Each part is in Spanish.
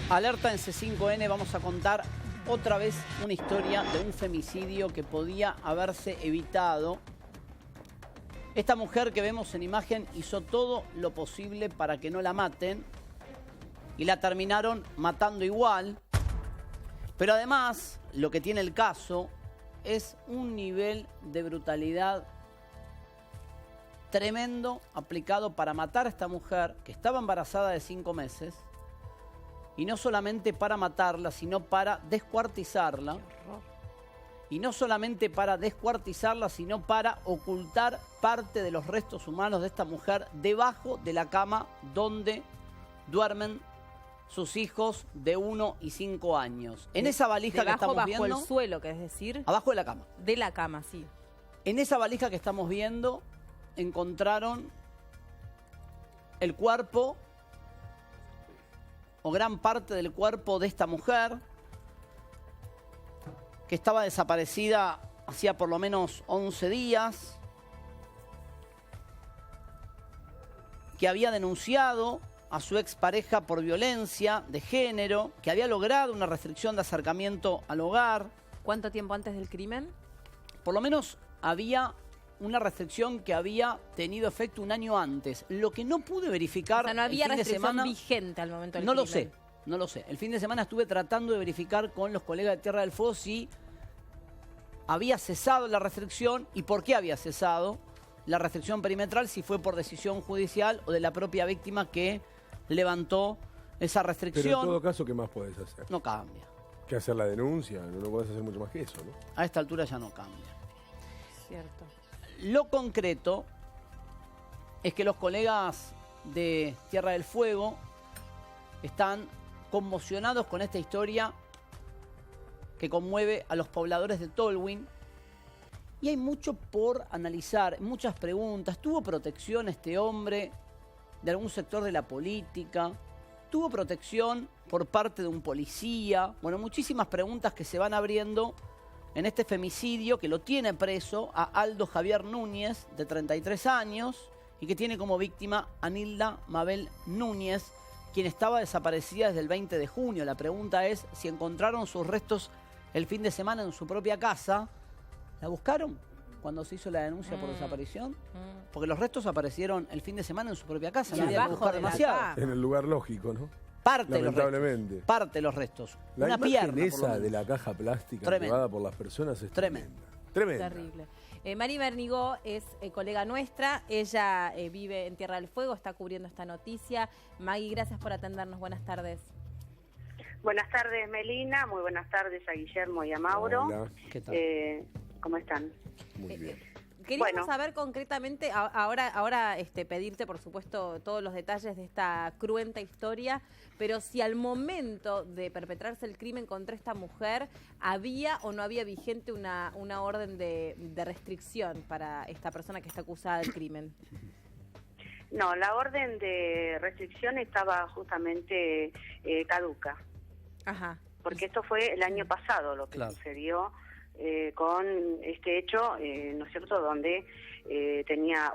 Alerta en C5N, vamos a contar otra vez una historia de un femicidio que podía haberse evitado. Esta mujer que vemos en imagen hizo todo lo posible para que no la maten y la terminaron matando igual. Pero además, lo que tiene el caso es un nivel de brutalidad tremendo aplicado para matar a esta mujer que estaba embarazada de 5 meses. Y no solamente para matarla, sino para descuartizarla. Y no solamente para descuartizarla, sino para ocultar parte de los restos humanos de esta mujer debajo de la cama donde duermen sus hijos de 1 y 5 años. En esa valija que estamos viendo... Bajo el suelo, que es decir... Abajo de la cama. De la cama, sí. En esa valija que estamos viendo encontraron el cuerpo o gran parte del cuerpo de esta mujer que estaba desaparecida hacía por lo menos 11 días, que había denunciado a su expareja por violencia de género, que había logrado una restricción de acercamiento al hogar. ¿Cuánto tiempo antes del crimen? Por lo menos había una restricción que había tenido efecto un año antes. Lo que no pude verificar... O sea, no había el fin de restricción semana, vigente al momento del no crimen. No lo sé. El fin de semana estuve tratando de verificar con los colegas de Tierra del Fuego si había cesado la restricción y por qué había cesado la restricción perimetral, si fue por decisión judicial o de la propia víctima que levantó esa restricción. Pero en todo caso, ¿qué más podés hacer? No cambia. ¿Qué hacer la denuncia? No podés hacer mucho más que eso, ¿no? A esta altura ya no cambia. Cierto. Lo concreto es que los colegas de Tierra del Fuego están conmocionados con esta historia que conmueve a los pobladores de Tolwyn. Y hay mucho por analizar, muchas preguntas. ¿Tuvo protección este hombre de algún sector de la política? ¿Tuvo protección por parte de un policía? Bueno, muchísimas preguntas que se van abriendo en este femicidio que lo tiene preso a Aldo Javier Núñez, de 33 años, y que tiene como víctima a Nilda Mabel Núñez, quien estaba desaparecida desde el 20 de junio. La pregunta es si encontraron sus restos el fin de semana en su propia casa. ¿La buscaron cuando se hizo la denuncia por desaparición? Porque los restos aparecieron el fin de semana en su propia casa. Y No había que abajo buscar de la demasiado. cama. En el lugar lógico, ¿no? Parte de los restos. Lamentablemente. Parte de los restos. La Una imagen pierna, por lo esa menos. de la caja plástica Tremendo. llevada por las personas es Tremendo. Tremenda. Terrible. Mari Bernigó es colega nuestra. Ella vive en Tierra del Fuego, está cubriendo esta noticia. Maggie, gracias por atendernos. Buenas tardes. Buenas tardes, Melina. Muy buenas tardes a Guillermo y a Mauro. Hola. ¿Qué tal? ¿Cómo están? Muy bien. Queríamos Bueno. saber concretamente, ahora pedirte, por supuesto, todos los detalles de esta cruenta historia, pero si al momento de perpetrarse el crimen contra esta mujer había o no había vigente una orden de restricción para esta persona que está acusada del crimen. No, la orden de restricción estaba justamente caduca, Ajá. porque esto fue el año pasado lo que Claro. sucedió con este hecho, ¿no es cierto?, donde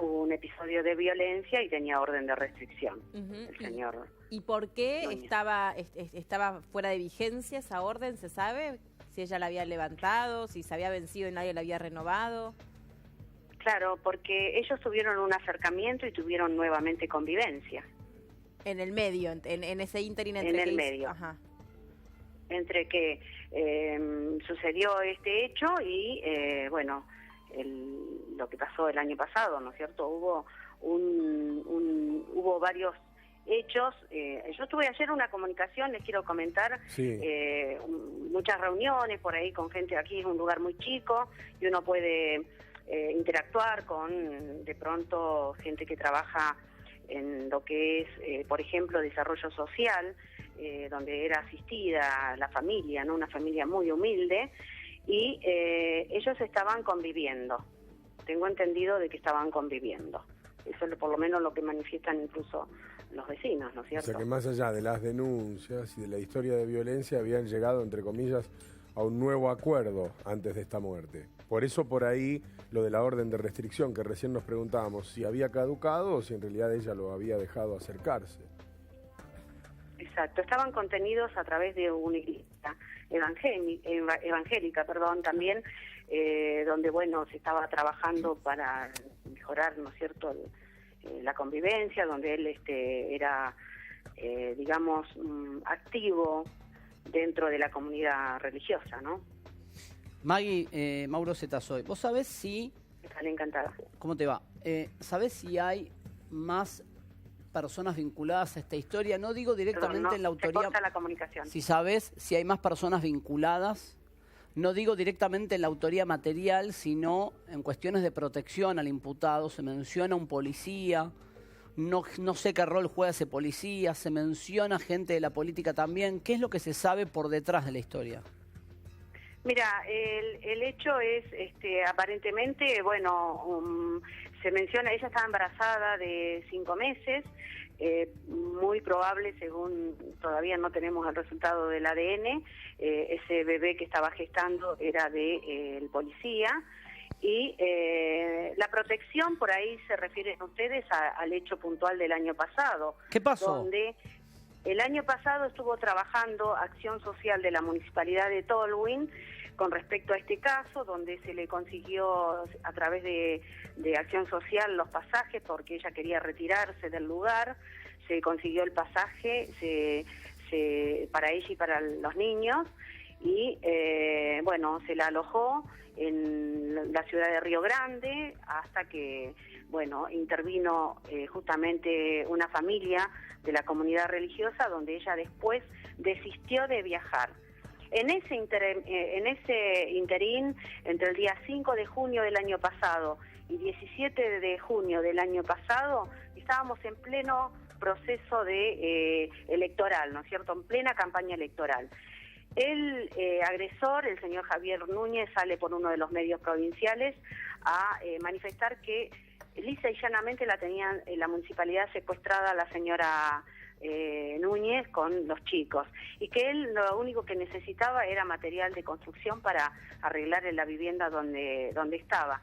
hubo un episodio de violencia y tenía orden de restricción, Ujú. el señor. ¿Y por qué Núñez. estaba fuera de vigencia esa orden? ¿Se sabe? Si ella la había levantado, si se había vencido y nadie la había renovado. Claro, porque ellos tuvieron un acercamiento y tuvieron nuevamente convivencia. En el medio, en ese ínterin entre En el que hizo- medio. Ajá. Entre que sucedió este hecho y, bueno, lo que pasó el año pasado, ¿no es cierto? Hubo hubo varios hechos. Yo tuve ayer una comunicación, les quiero comentar, Sí. muchas reuniones por ahí con gente. Aquí es un lugar muy chico y uno puede interactuar con, de pronto, gente que trabaja en lo que es, por ejemplo, desarrollo social, donde era asistida la familia, ¿no? Una familia muy humilde, y ellos estaban conviviendo. Tengo entendido de que estaban conviviendo. Eso es por lo menos lo que manifiestan incluso los vecinos, ¿no es O cierto? sea que más allá de las denuncias y de la historia de violencia, habían llegado, entre comillas, a un nuevo acuerdo antes de esta muerte. Por eso por ahí lo de la orden de restricción, que recién nos preguntábamos si había caducado o si en realidad ella lo había dejado acercarse. exacto. Estaban contenidos a través de una iglesia evangélica, también, donde, bueno, se estaba trabajando para mejorar, ¿no es cierto?, la convivencia, donde él era, digamos, activo dentro de la comunidad religiosa, ¿no? Maggie, Mauro Zetasoy, ¿vos sabés si... Están encantada. ¿Cómo te va? ¿Sabés si hay más personas vinculadas a esta historia? No digo directamente en la autoría... Se corta la comunicación. Si sabés si hay más personas vinculadas, no digo directamente en la autoría material, sino en cuestiones de protección al imputado. Se menciona un policía, no sé qué rol juega ese policía, se menciona gente de la política también. ¿Qué es lo que se sabe por detrás de la historia? Mira, el hecho es, aparentemente, bueno, se menciona, ella estaba embarazada de 5 meses, muy probable, según todavía no tenemos el resultado del ADN, ese bebé que estaba gestando era de el policía, y la protección, por ahí se refieren ustedes al hecho puntual del año pasado. ¿Qué pasó? Donde el año pasado estuvo trabajando Acción Social de la Municipalidad de Tolwyn con respecto a este caso, donde se le consiguió a través de Acción Social los pasajes, porque ella quería retirarse del lugar, se consiguió el pasaje para ella y para los niños, y bueno, se la alojó en la ciudad de Río Grande hasta que, bueno, intervino justamente una familia de la comunidad religiosa, donde ella después desistió de viajar. En ese interín, entre el día 5 de junio del año pasado y 17 de junio del año pasado, estábamos en pleno proceso de electoral, ¿no es cierto?, en plena campaña electoral. El agresor, el señor Javier Núñez, sale por uno de los medios provinciales a manifestar que lisa y llanamente la tenían en la municipalidad secuestrada a la señora Núñez con los chicos, y que él lo único que necesitaba era material de construcción para arreglar en la vivienda donde estaba.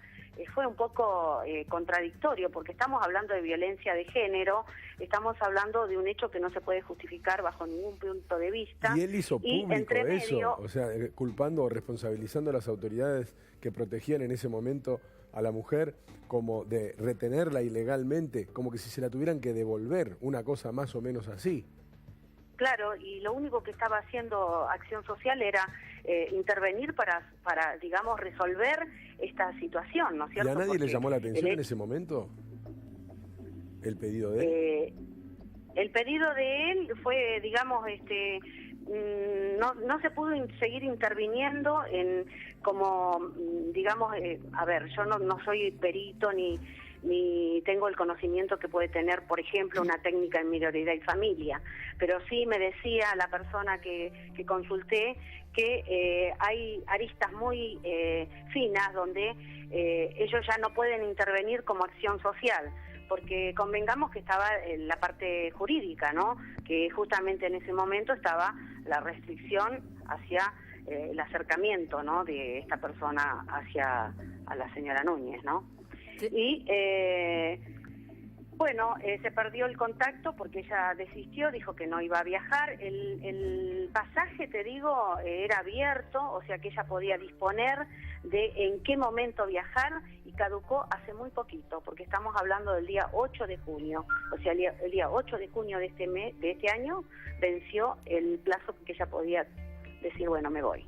Fue un poco contradictorio, porque estamos hablando de violencia de género, estamos hablando de un hecho que no se puede justificar bajo ningún punto de vista. Y él hizo público eso, o sea, culpando o responsabilizando a las autoridades que protegían en ese momento a la mujer, como de retenerla ilegalmente, como que si se la tuvieran que devolver, una cosa más o menos así. Claro, y lo único que estaba haciendo Acción Social era intervenir para, digamos, resolver esta situación, ¿no es cierto? ¿Y a nadie le llamó la atención en ese momento el pedido de él? El pedido de él fue, digamos, no se pudo seguir interviniendo en, como, digamos, a ver, yo no soy perito ni tengo el conocimiento que puede tener, por ejemplo, una técnica en minoridad y familia, pero sí me decía la persona que consulté que hay aristas muy finas donde ellos ya no pueden intervenir como acción social, porque convengamos que estaba en la parte jurídica, ¿no?, que justamente en ese momento estaba la restricción hacia el acercamiento, ¿no?, de esta persona hacia a la señora Núñez, ¿no? Sí. Y bueno, se perdió el contacto porque ella desistió, dijo que no iba a viajar. El pasaje, te digo, era abierto, o sea que ella podía disponer de en qué momento viajar, y caducó hace muy poquito, porque estamos hablando del día 8 de junio, o sea, el día 8 de junio de este año venció el plazo que ella podía decir, bueno, me voy.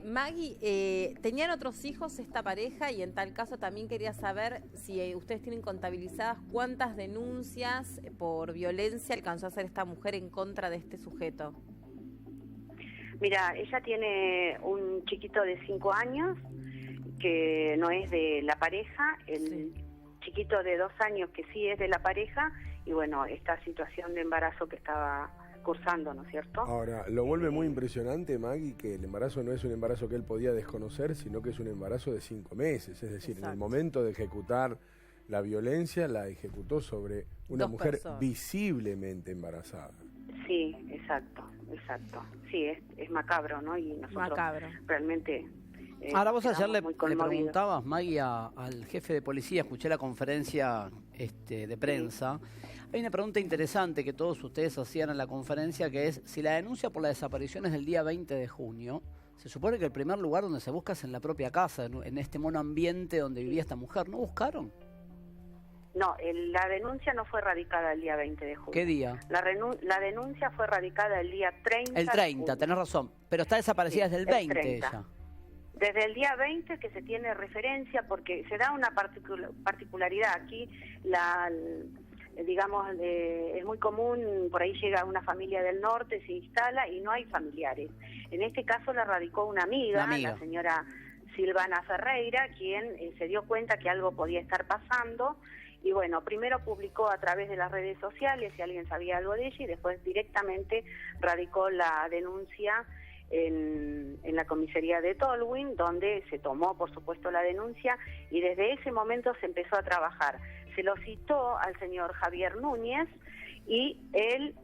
Maggie, ¿tenían otros hijos esta pareja? Y en tal caso también quería saber si ustedes tienen contabilizadas cuántas denuncias por violencia alcanzó a hacer esta mujer en contra de este sujeto. Mira, ella tiene un chiquito de 5 años que no es de la pareja, el chiquito de 2 años que sí es de la pareja, y bueno, esta situación de embarazo que estaba cursando, ¿no es cierto? Ahora, lo vuelve muy impresionante, Maggie, que el embarazo no es un embarazo que él podía desconocer, sino que es un embarazo de 5 meses, es decir, en el momento de ejecutar la violencia, la ejecutó sobre una mujer visiblemente embarazada. Sí, exacto. Sí, es macabro, ¿no? Y nosotros realmente Ahora vos ayer le muy conmovidos. preguntabas, Maggie, al jefe de policía, escuché la conferencia de prensa. Hay una pregunta interesante que todos ustedes hacían en la conferencia, que es, si la denuncia por la desaparición es del día 20 de junio, se supone que el primer lugar donde se busca es en la propia casa, en este monoambiente donde vivía esta mujer. ¿No buscaron? No, la denuncia no fue radicada el día 20 de junio. ¿Qué día? La denuncia fue radicada el día 30. El 30, tenés razón. Pero está desaparecida desde el 20 30. ella. Desde el día 20 que se tiene referencia, porque se da una particularidad aquí, digamos, es muy común, por ahí llega una familia del norte, se instala y no hay familiares. En este caso la radicó una amiga, la señora Silvana Ferreira, quien se dio cuenta que algo podía estar pasando. Y bueno, primero publicó a través de las redes sociales si alguien sabía algo de ella y después directamente radicó la denuncia en la comisaría de Tolwyn, donde se tomó, por supuesto, la denuncia y desde ese momento se empezó a trabajar. Se lo citó al señor Javier Núñez y él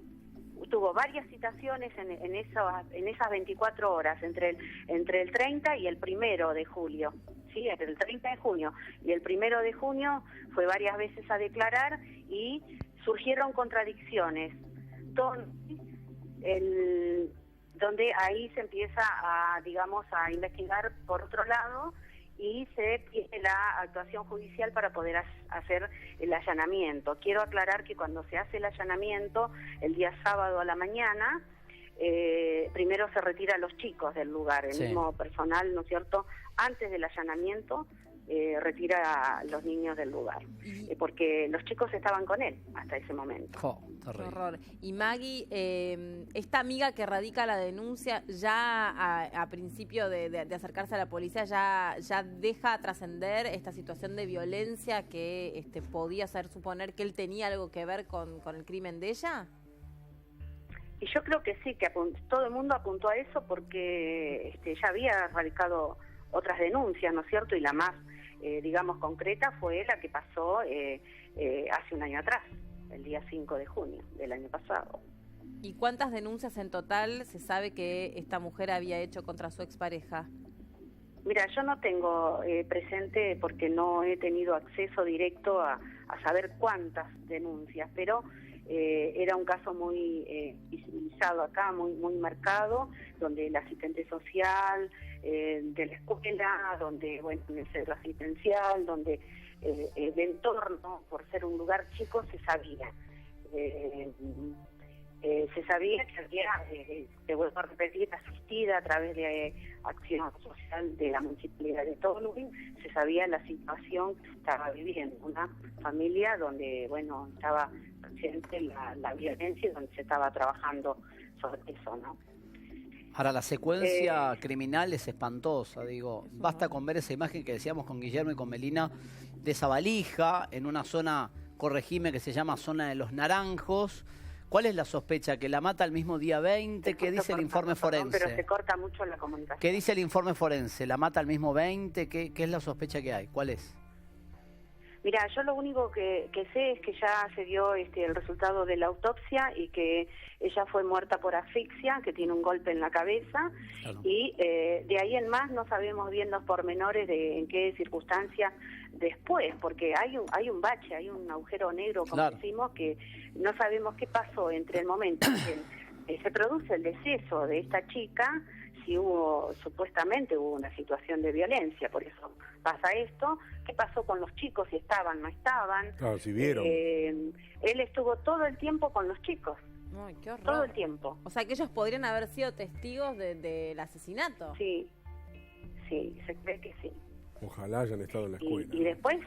tuvo varias citaciones en esas 24 horas, entre el 30 y el 1 de julio. Sí, entre el 30 de junio y el 1 de junio fue varias veces a declarar y surgieron contradicciones, donde ahí se empieza a investigar por otro lado y se tiene la actuación judicial para poder hacer el allanamiento. Quiero aclarar que cuando se hace el allanamiento, el día sábado a la mañana, primero se retira a los chicos del lugar, el mismo personal, ¿no es cierto?, antes del allanamiento, retira a los niños del lugar, porque los chicos estaban con él hasta ese momento. Qué horror. Y Maggie, esta amiga que radica la denuncia, ya a principio de acercarse a la policía, ya deja trascender esta situación de violencia que podía hacer suponer que él tenía algo que ver con el crimen de ella. Y yo creo que sí, que todo el mundo apuntó a eso porque ya había radicado otras denuncias, ¿no es cierto? Y la más, concreta fue la que pasó hace un año atrás, el día 5 de junio del año pasado. ¿Y cuántas denuncias en total se sabe que esta mujer había hecho contra su expareja? Mira, yo no tengo presente porque no he tenido acceso directo a saber cuántas denuncias, pero era un caso muy visibilizado acá, muy marcado, donde el asistente social de la escuela, donde, en el centro asistencial, donde el entorno, por ser un lugar chico, se sabía. Se sabía que había, te vuelvo a repetir, asistida a través de acción social de la Municipalidad de Tolwyn, se sabía la situación que se estaba viviendo, una familia donde, estaba presente la violencia y donde se estaba trabajando sobre eso, ¿no? Ahora, la secuencia criminal es espantosa, basta con ver esa imagen que decíamos con Guillermo y con Melina, de esa valija en una zona, corregime, que se llama zona de los Naranjos. ¿Cuál es la sospecha? ¿Que la mata el mismo día 20? ¿Qué dice el informe forense? Pero se corta mucho la comunicación. ¿Qué dice el informe forense? ¿La mata el mismo 20? ¿Qué es la sospecha que hay? ¿Cuál es? Mira, yo lo único que sé es que ya se dio el resultado de la autopsia y que ella fue muerta por asfixia, que tiene un golpe en la cabeza, claro. Y de ahí en más no sabemos bien los pormenores de en qué circunstancias después, porque hay un bache, hay un agujero negro, como claro. Decimos, que no sabemos qué pasó entre el momento en que se produce el deceso de esta chica, si supuestamente hubo una situación de violencia, por eso pasa esto. ¿Qué pasó con los chicos? Si estaban, no estaban. Claro, si vieron. Él estuvo todo el tiempo con los chicos. Ay, qué horror. Todo el tiempo. O sea, que ellos podrían haber sido testigos del asesinato. Sí, se cree que sí. Ojalá hayan estado en la escuela. Y después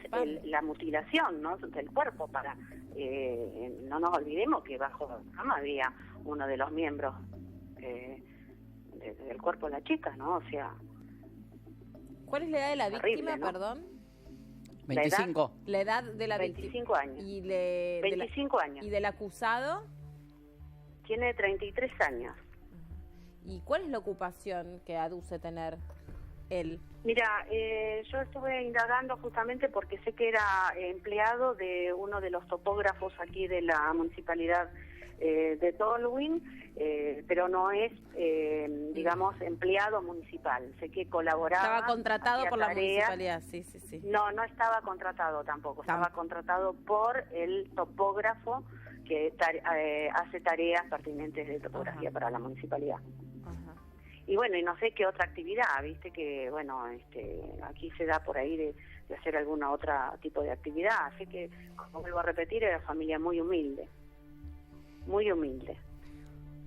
la mutilación, ¿no?, del cuerpo, para no nos olvidemos que bajo la cama había uno de los miembros del cuerpo de la chica, ¿no? O sea... ¿Cuál es la edad de la víctima, ¿no? Perdón? 25. La edad de la víctima. 25 años. 25 años. ¿Y del acusado? Tiene 33 años. ¿Y cuál es la ocupación que aduce tener él? Mira, yo estuve indagando justamente porque sé que era empleado de uno de los topógrafos aquí de la Municipalidad de Tolwyn, pero no es, digamos, empleado municipal. Sé que colaboraba. Estaba contratado por la tareas. municipalidad, sí. No, no estaba contratado tampoco. Estaba contratado por el topógrafo que hace tareas pertinentes de topografía para la municipalidad. Ajá. Y bueno, y no sé qué otra actividad, viste que, bueno, aquí se da por ahí de hacer alguna otra tipo de actividad. Así que, como vuelvo a repetir, era familia muy humilde. Muy humilde.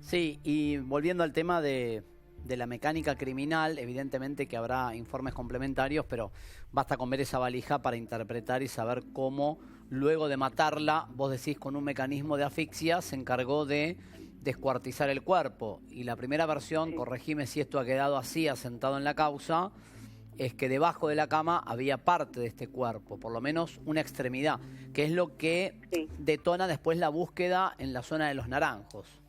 Sí, y volviendo al tema de la mecánica criminal, evidentemente que habrá informes complementarios, pero basta con ver esa valija para interpretar y saber cómo, luego de matarla, vos decís con un mecanismo de asfixia, se encargó de descuartizar el cuerpo. Y la primera versión, Sí. corregime si esto ha quedado así, asentado en la causa, es que debajo de la cama había parte de este cuerpo, por lo menos una extremidad, que es lo que Sí. detona después la búsqueda en la zona de Los Naranjos.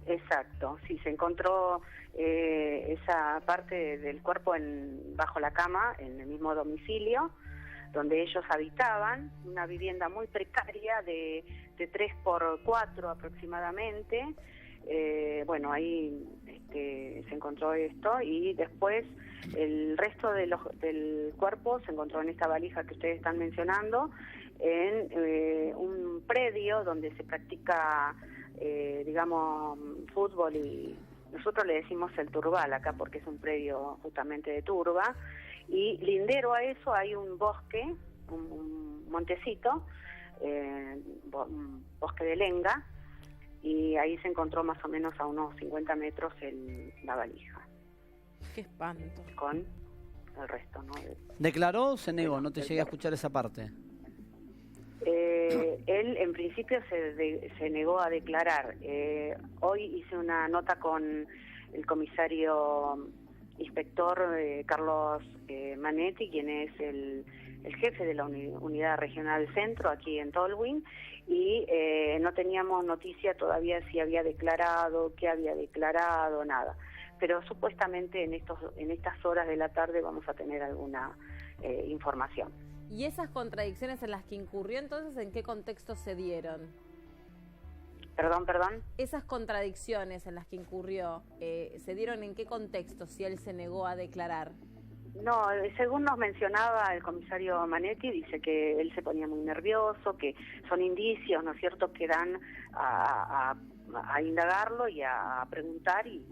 Exacto, sí, se encontró esa parte del cuerpo bajo la cama, en el mismo domicilio, donde ellos habitaban, una vivienda muy precaria de 3x4 aproximadamente. Bueno, ahí se encontró esto y después el resto del cuerpo se encontró en esta valija que ustedes están mencionando, en un predio donde se practica, digamos, fútbol, y nosotros le decimos el Turbal acá porque es un predio justamente de turba, y lindero a eso hay un bosque, un montecito, un bosque de lenga, y ahí se encontró más o menos a unos 50 metros la valija. Qué espanto. Con el resto, ¿no? ¿Declaró o se negó? No te llegué a escuchar esa parte. Él en principio se negó a declarar. Hoy hice una nota con el comisario inspector Carlos Manetti, quien es el jefe de la unidad regional centro aquí en Tolwyn, y no teníamos noticia todavía si había declarado, qué había declarado, nada. Pero supuestamente en estas horas de la tarde vamos a tener alguna información. ¿Y esas contradicciones en las que incurrió entonces, en qué contexto se dieron? Perdón. Esas contradicciones en las que incurrió, ¿se dieron en qué contexto si él se negó a declarar? No, según nos mencionaba el comisario Manetti, dice que él se ponía muy nervioso, que son indicios, ¿no es cierto?, que dan a indagarlo y a preguntar y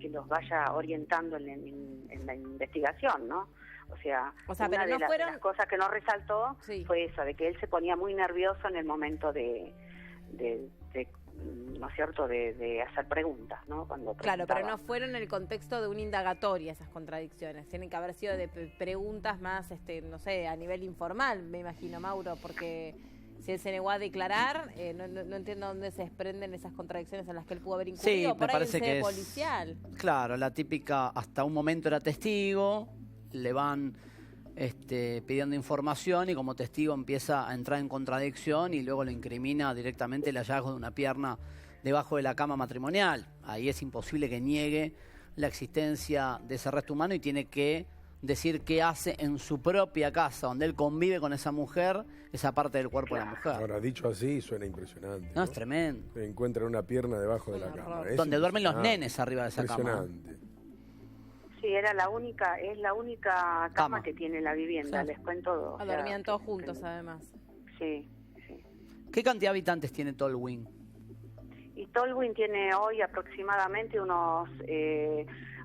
que los vaya orientando en la investigación, ¿no? O sea, una pero de no fueron... las cosas que nos resaltó Sí. fue eso, de que él se ponía muy nervioso en el momento de ¿no es cierto?, de hacer preguntas, ¿no? Cuando Claro, pero preguntaba. no fueron en el contexto de una indagatoria esas contradicciones. Tienen que haber sido de preguntas más, no sé, a nivel informal, me imagino, Mauro, porque si él se negó a declarar, no entiendo dónde se desprenden esas contradicciones en las que él pudo haber incurrido. Sí, por me ahí parece en sede que es... policial. Claro, la típica, hasta un momento era testigo, le van pidiendo información y como testigo empieza a entrar en contradicción y luego lo incrimina directamente el hallazgo de una pierna debajo de la cama matrimonial. Ahí es imposible que niegue la existencia de ese resto humano y tiene que decir qué hace en su propia casa, donde él convive con esa mujer, esa parte del cuerpo de la mujer. Ahora, dicho así, suena impresionante. No, es tremendo. Se encuentran una pierna debajo de la Un cama. horror. Es Donde duermen los impresionante. nenes arriba de esa cama. Impresionante. Sí, es la única Cama. cama que tiene la vivienda, Sí. les cuento todo. o sea, Dormían todos que- juntos, además. Sí. ¿Qué cantidad de habitantes tiene Tolwyn? Y Tolwyn tiene hoy aproximadamente unos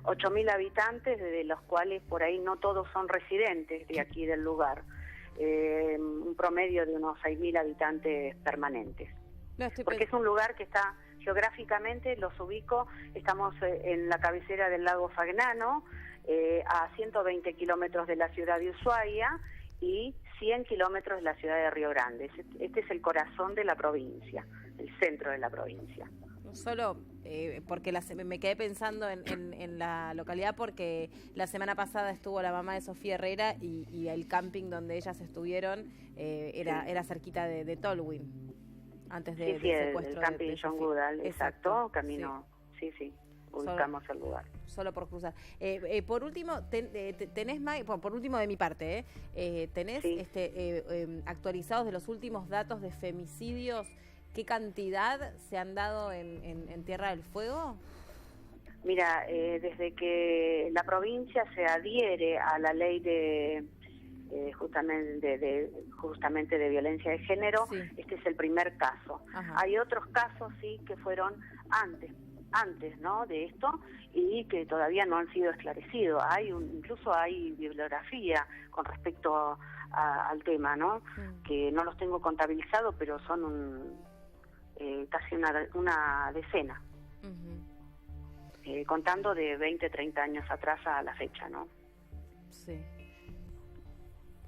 8.000 habitantes, de los cuales por ahí no todos son residentes de aquí del lugar. Un promedio de unos 6.000 habitantes permanentes. No, estoy Porque es un lugar que está geográficamente, los ubico, estamos en la cabecera del lago Fagnano, a 120 kilómetros de la ciudad de Ushuaia y 100 kilómetros de la ciudad de Río Grande. Este es el corazón de la provincia, el centro de la provincia. No solo porque me quedé pensando en la localidad, porque la semana pasada estuvo la mamá de Sofía Herrera y el camping donde ellas estuvieron era cerquita de Tolwyn, antes del Sí, secuestro el camping de John Sofía. Goodall, exacto, camino, sí, ubicamos el lugar. Solo por cruzar. Por último, tenés más, por último de mi parte, tenés Sí. actualizados de los últimos datos de femicidios ¿Qué cantidad se han dado en Tierra del Fuego? Mira, desde que la provincia se adhiere a la ley de justamente de violencia de género, sí. Este es el primer caso. Ajá. Hay otros casos, sí, que fueron antes, ¿no?, de esto, y que todavía no han sido esclarecidos. Incluso hay bibliografía con respecto al tema, ¿no? Que no los tengo contabilizados, pero son casi una decena. Contando de 20, 30 años atrás a la fecha, ¿no? Sí.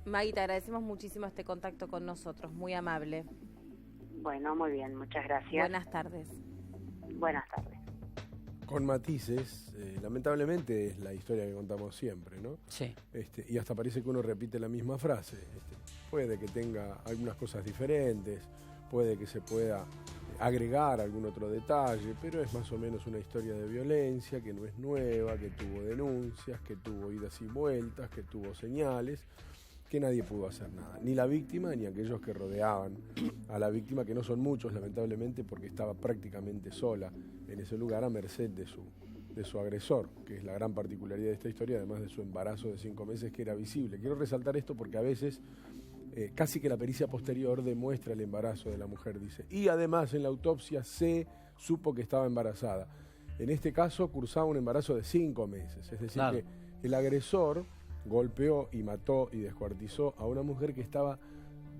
Maggie, te agradecemos muchísimo este contacto con nosotros, muy amable. Bueno, muy bien, muchas gracias. Buenas tardes. Buenas tardes. Con matices, lamentablemente es la historia que contamos siempre, ¿no? Sí. Y hasta parece que uno repite la misma frase. Puede que tenga algunas cosas diferentes, puede que se pueda agregar algún otro detalle, pero es más o menos una historia de violencia que no es nueva, que tuvo denuncias, que tuvo idas y vueltas, que tuvo señales, que nadie pudo hacer nada, ni la víctima ni aquellos que rodeaban a la víctima, que no son muchos lamentablemente, porque estaba prácticamente sola en ese lugar a merced de su agresor, que es la gran particularidad de esta historia, además de su embarazo de 5 meses que era visible. Quiero resaltar esto porque a veces casi que la pericia posterior demuestra el embarazo de la mujer, dice, y además en la autopsia se supo que estaba embarazada. En este caso cursaba un embarazo de 5 meses, es decir, claro, que el agresor golpeó y mató y descuartizó a una mujer que estaba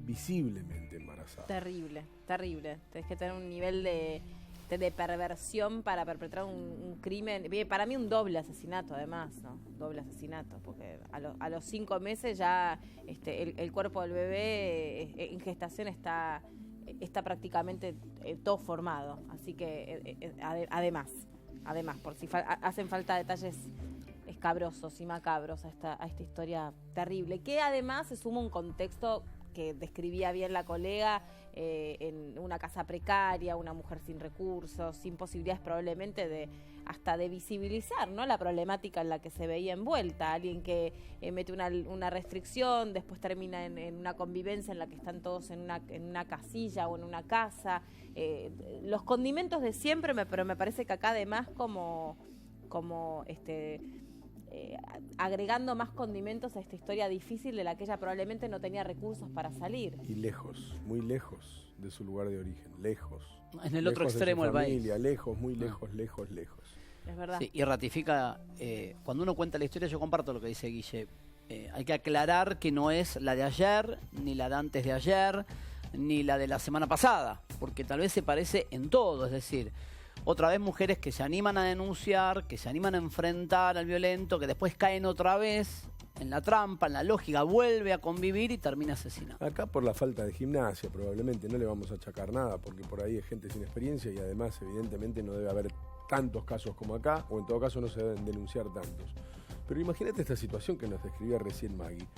visiblemente embarazada. Terrible, terrible. Tenés que tener un nivel de perversión para perpetrar un crimen. Para mí un doble asesinato, además, ¿no? Doble asesinato, porque a los 5 meses ya el cuerpo del bebé en gestación está prácticamente todo formado. Así que, además, por si hacen falta detalles escabrosos y macabros a esta historia terrible, que además se suma un contexto que describía bien la colega, en una casa precaria, una mujer sin recursos, sin posibilidades probablemente hasta de visibilizar, ¿no?, la problemática en la que se veía envuelta. Alguien que mete una restricción, después termina en una convivencia en la que están todos en una casilla o en una casa. Los condimentos de siempre, pero me parece que acá además como agregando más condimentos a esta historia difícil de la que ella probablemente no tenía recursos para salir. Y lejos, muy lejos de su lugar de origen, lejos. En el otro extremo del país. Lejos, muy lejos. Es verdad. Sí, y ratifica, cuando uno cuenta la historia, yo comparto lo que dice Guille, hay que aclarar que no es la de ayer, ni la de antes de ayer, ni la de la semana pasada, porque tal vez se parece en todo, es decir, otra vez mujeres que se animan a denunciar, que se animan a enfrentar al violento, que después caen otra vez en la trampa, en la lógica, vuelve a convivir y termina asesinado. Acá por la falta de gimnasia probablemente, no le vamos a achacar nada, porque por ahí hay gente sin experiencia y además evidentemente no debe haber tantos casos como acá, o en todo caso no se deben denunciar tantos. Pero imagínate esta situación que nos describía recién Maggie.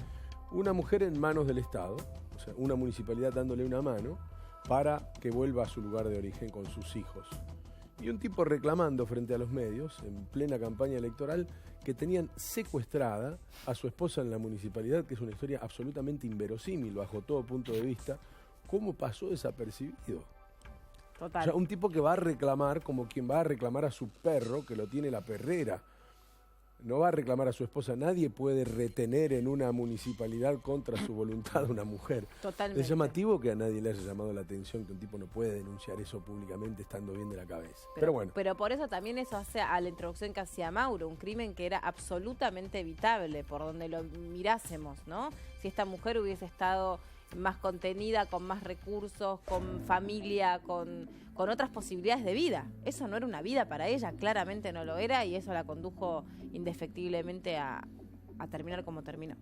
Una mujer en manos del Estado, o sea, una municipalidad dándole una mano para que vuelva a su lugar de origen con sus hijos. Y un tipo reclamando frente a los medios, en plena campaña electoral, que tenían secuestrada a su esposa en la municipalidad, que es una historia absolutamente inverosímil bajo todo punto de vista. ¿Cómo pasó desapercibido? Total. O sea, un tipo que va a reclamar como quien va a reclamar a su perro, que lo tiene la perrera. No va a reclamar a su esposa. Nadie puede retener en una municipalidad contra su voluntad a una mujer. Totalmente. Es llamativo que a nadie le haya llamado la atención que un tipo no puede denunciar eso públicamente estando bien de la cabeza. Pero bueno. Pero por eso también eso hace a la introducción que hacía Mauro, un crimen que era absolutamente evitable por donde lo mirásemos, ¿no? Si esta mujer hubiese estado más contenida, con más recursos, con familia, con otras posibilidades de vida. Eso no era una vida para ella, claramente no lo era, y eso la condujo indefectiblemente a terminar como terminó.